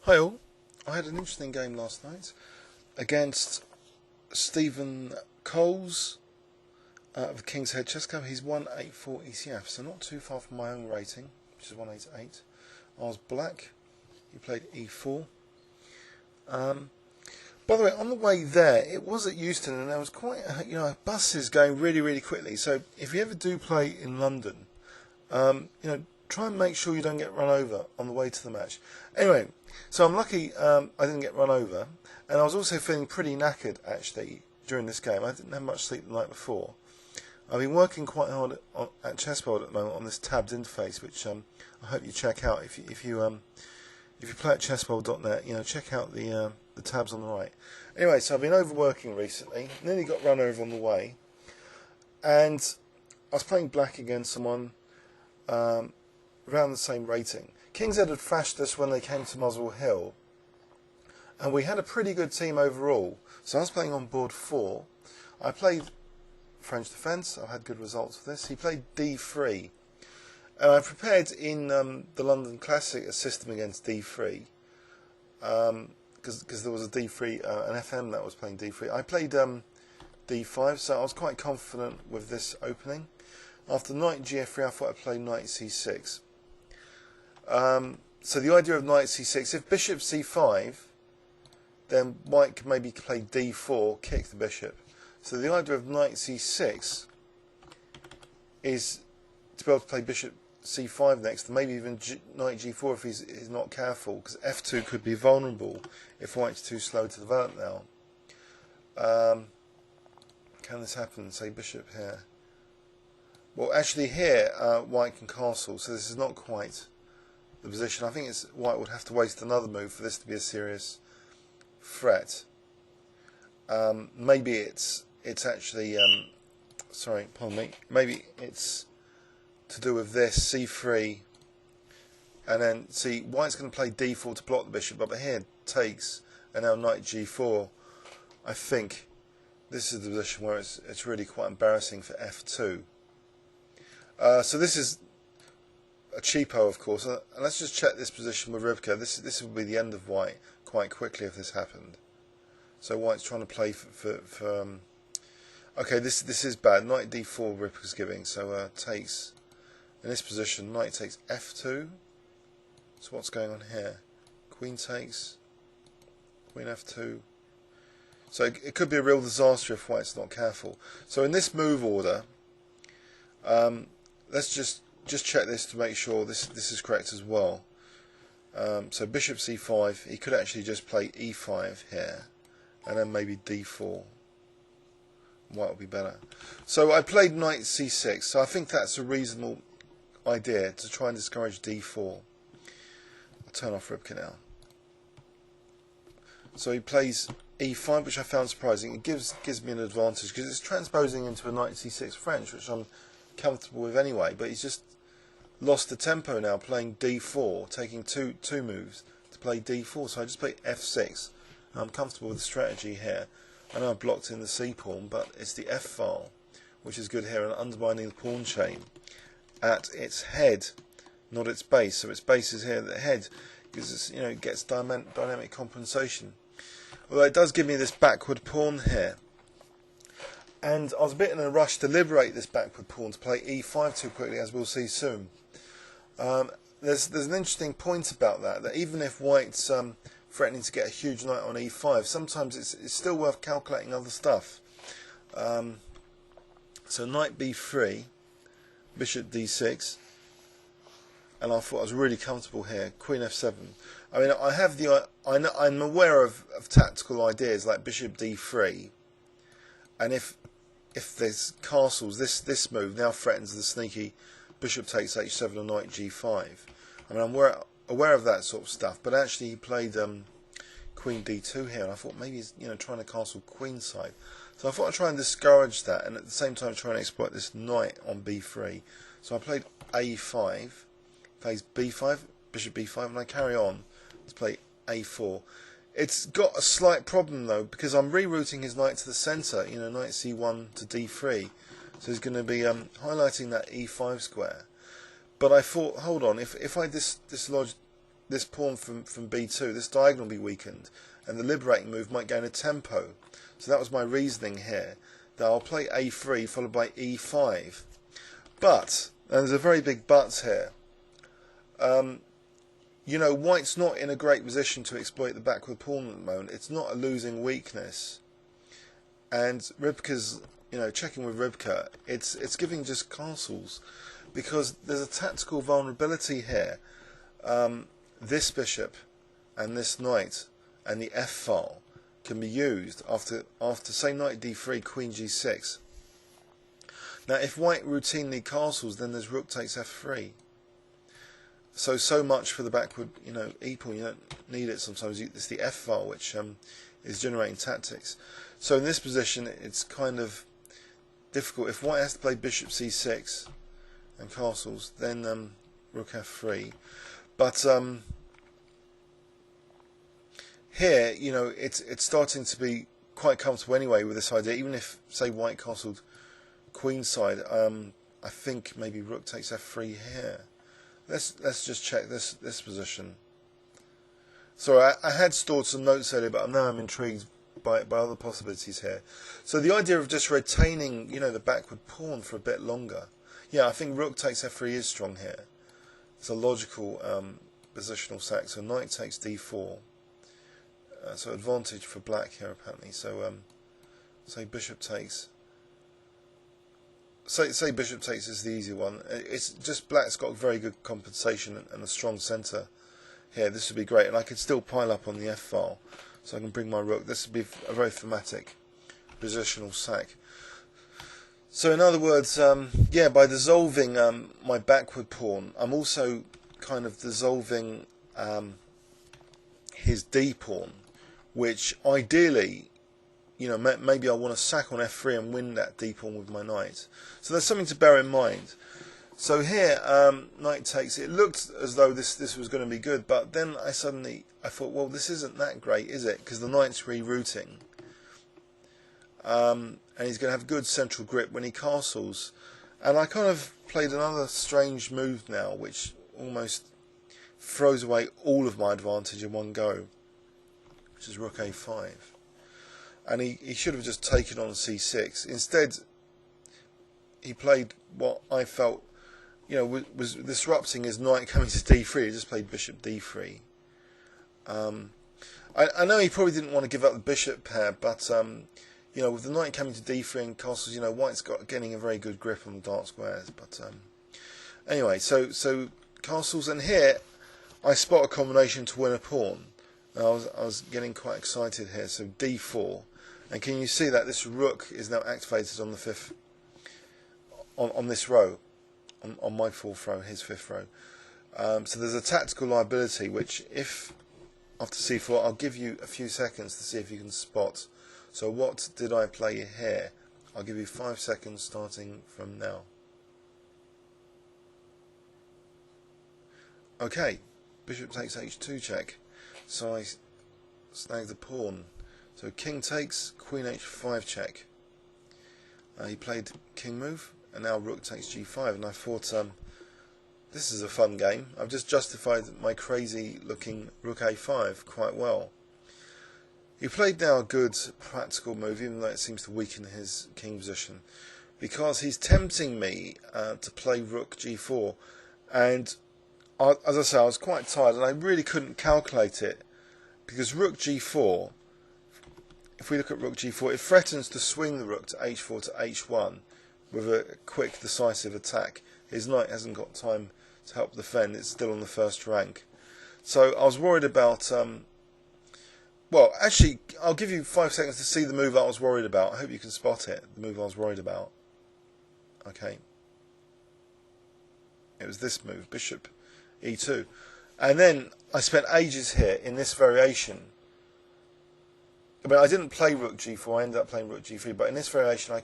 Hi all, I had an interesting game last night against S.Coles of the King's Head Chess Club. He's 184 ECF, so not too far from my own rating, which is 188. I was black, he played E4. By the way, on the way there, it was at Euston and there was quite, buses going really quickly, so if you ever do play in London, try and make sure you don't get run over on the way to the match. Anyway, so I'm lucky I didn't get run over, and I was also feeling pretty knackered actually during this game. I didn't have much sleep the night before. I've been working quite hard at Chessboard at the moment on this tabbed interface, which I hope you check out. If you play at chessboard.net, check out the tabs on the right. Anyway, so I've been overworking recently. Nearly got run over on the way, and I was playing black against someone around the same rating. King's Head had thrashed us when they came to Muswell Hill, and we had a pretty good team overall. So I was playing on board 4. I played French defence. I've had good results with this. He played D3, and I prepared in the London Classic a system against D3 because there was a D3, an FM that was playing D3. I played D5, so I was quite confident with this opening. After knight Ngf3, I thought I'd play knight C6. So the idea of knight C6, if bishop C5, then white can maybe play D4, kick the bishop. So the idea of knight C6 is to be able to play bishop C5 next, and maybe even knight G4 if he's not careful, because F2 could be vulnerable if white's too slow to develop now. Can this happen? Say bishop here. Well, actually here white can castle, so this is not quite the position. I think white would have to waste another move for this to be a serious threat. Maybe it's actually sorry, pardon me. Maybe it's to do with this C3, and then see white's going to play D4 to block the bishop, but here takes, and now knight G4. I think this is the position where it's really quite embarrassing for F2. So this is a cheapo, of course. And let's just check this position with Rybka. This would be the end of white quite quickly if this happened. So white's trying to play for okay, this is bad. Knight D4 Rybka's giving. So takes in this position. Knight takes F2. So what's going on here? Queen takes. Queen F2. So it could be a real disaster if white's not careful. So in this move order, let's just check this to make sure this is correct as well. So bishop C5, he could actually just play E5 here, and then maybe D4. White would be better. So I played knight C6, so I think that's a reasonable idea to try and discourage D4. I'll turn off Rybka now. So he plays E5, which I found surprising. It gives me an advantage because it's transposing into a knight C6 French, which I'm comfortable with anyway, but he's just lost the tempo now playing D4, taking two moves to play D4, so I just play F6. I'm comfortable with the strategy here. I know I've blocked in the C pawn, but it's the F file which is good here, and undermining the pawn chain at its head, not its base. So its base is here at the head because it gets dynamic compensation. Although it does give me this backward pawn here. And I was a bit in a rush to liberate this backward pawn to play E5 too quickly, as we'll see soon. There's an interesting point about that even if white's threatening to get a huge knight on E5, sometimes it's still worth calculating other stuff. So knight B3, bishop D6, and I thought I was really comfortable here. Queen F7. I mean, I'm aware of tactical ideas like bishop D3, and if there's castles, this move now threatens the sneaky bishop takes H7 or knight G5. I mean, I'm aware of that sort of stuff, but actually he played Queen D2 here, and I thought maybe he's trying to castle queenside. So I thought I'd try and discourage that, and at the same time try and exploit this knight on B3. So I played A5, plays B5, bishop B5, and I carry on to play A4. It's got a slight problem though, because I'm rerouting his knight to the centre, knight C1 to D3. So he's going to be highlighting that E5 square. But I thought, hold on, if I dislodge this pawn from b2, this diagonal will be weakened, and the liberating move might gain a tempo. So that was my reasoning here, that I'll play a3 followed by e5. But, and there's a very big but here, you know, white's not in a great position to exploit the backward pawn at the moment. It's not a losing weakness. And Rybka's, you know, checking with Rybka, it's giving just castles, because there's a tactical vulnerability here. This bishop and this knight and the f file can be used after say knight d3, queen g6. Now if white routinely castles, then there's rook takes f3. So much for the backward, you know, e pawn. You don't need it sometimes. It's the f file which is generating tactics. So in this position, it's kind of difficult. If white has to play bishop c6 and castles, then rook f3. But here, you know, it's starting to be quite comfortable anyway with this idea. Even if, say, white castled queenside, I think maybe rook takes f3 here. Let's just check this position. Sorry, I had stored some notes earlier, but now I'm intrigued by other possibilities here. So the idea of just retaining, you know, the backward pawn for a bit longer. Yeah, I think rook takes f3 is strong here. It's a logical positional sack. So knight takes d4. So advantage for black here apparently. So say bishop takes. Say bishop takes is the easy one. It's just black's got a very good compensation and a strong centre here. This would be great, and I could still pile up on the f file, so I can bring my rook. This would be a very thematic positional sack. So in other words, yeah, by dissolving my backward pawn, I'm also kind of dissolving his d pawn, which ideally, you know, maybe I want to sack on f3 and win that d pawn with my knight. So there's something to bear in mind. So here, knight takes. It looked as though this was going to be good, but then I thought, well, this isn't that great, is it? Because the knight's rerouting, and he's going to have good central grip when he castles. And I kind of played another strange move now, which almost throws away all of my advantage in one go, which is rook a5. And he should have just taken on c6. Instead, he played what I felt, you know, was disrupting his knight coming to d3. He just played bishop d3. I know he probably didn't want to give up the bishop pair, but you know, with the knight coming to d3 and castles, you know, white's getting a very good grip on the dark squares. But anyway, so castles, and here I spot a combination to win a pawn. And I was getting quite excited here. So d4. And can you see that this rook is now activated on the fifth, on this row, on my fourth row, his fifth row. So there's a tactical liability, which if after c4, I'll give you a few seconds to see if you can spot. So what did I play here? I'll give you 5 seconds starting from now. Okay, bishop takes h2 check. So I snag the pawn. So king takes, queen h5 check. He played king move, and now rook takes g5, and I thought, this is a fun game. I've just justified my crazy looking rook a5 quite well. He played now a good practical move, even though it seems to weaken his king position, because he's tempting me to play rook g4, and as I say, I was quite tired, and I really couldn't calculate it, because rook g4, if we look at rook g4, it threatens to swing the rook to h4 to h1 with a quick, decisive attack. His knight hasn't got time to help defend, it's still on the first rank. So I was worried about, well, actually, I'll give you 5 seconds to see the move I was worried about. I hope you can spot it, the move I was worried about. Okay. It was this move, bishop e2. And then I spent ages here in this variation. I mean, I didn't play rook g4, I ended up playing rook g3, but in this variation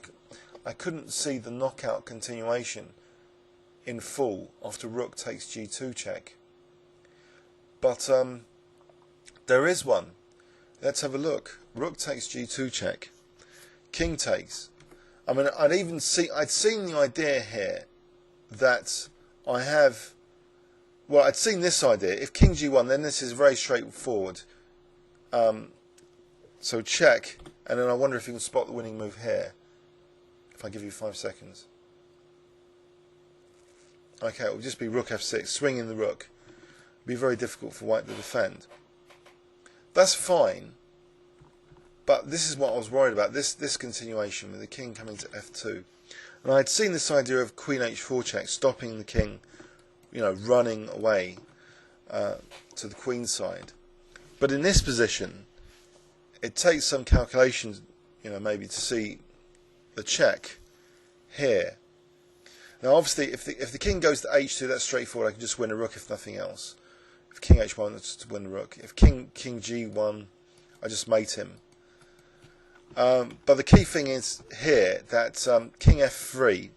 I couldn't see the knockout continuation in full after rook takes g2 check. But there is one. Let's have a look. Rook takes g2 check. King takes. I mean, I'd seen the idea here that I have well, I'd seen this idea. If King G1, then this is very straightforward. So check, and then I wonder if you can spot the winning move here. If I give you 5 seconds. Okay, it will just be rook f6, swinging the rook. It'll be very difficult for white to defend. That's fine, but this is what I was worried about, this continuation with the king coming to f2. And I'd seen this idea of queen h4 check, stopping the king, you know, running away to the queen side. But in this position, it takes some calculations, you know, maybe to see the check here. Now, obviously, if the king goes to h2, that's straightforward. I can just win a rook if nothing else. If king h1, that's just to win a rook. If king g1, I just mate him. But the key thing is here that king f3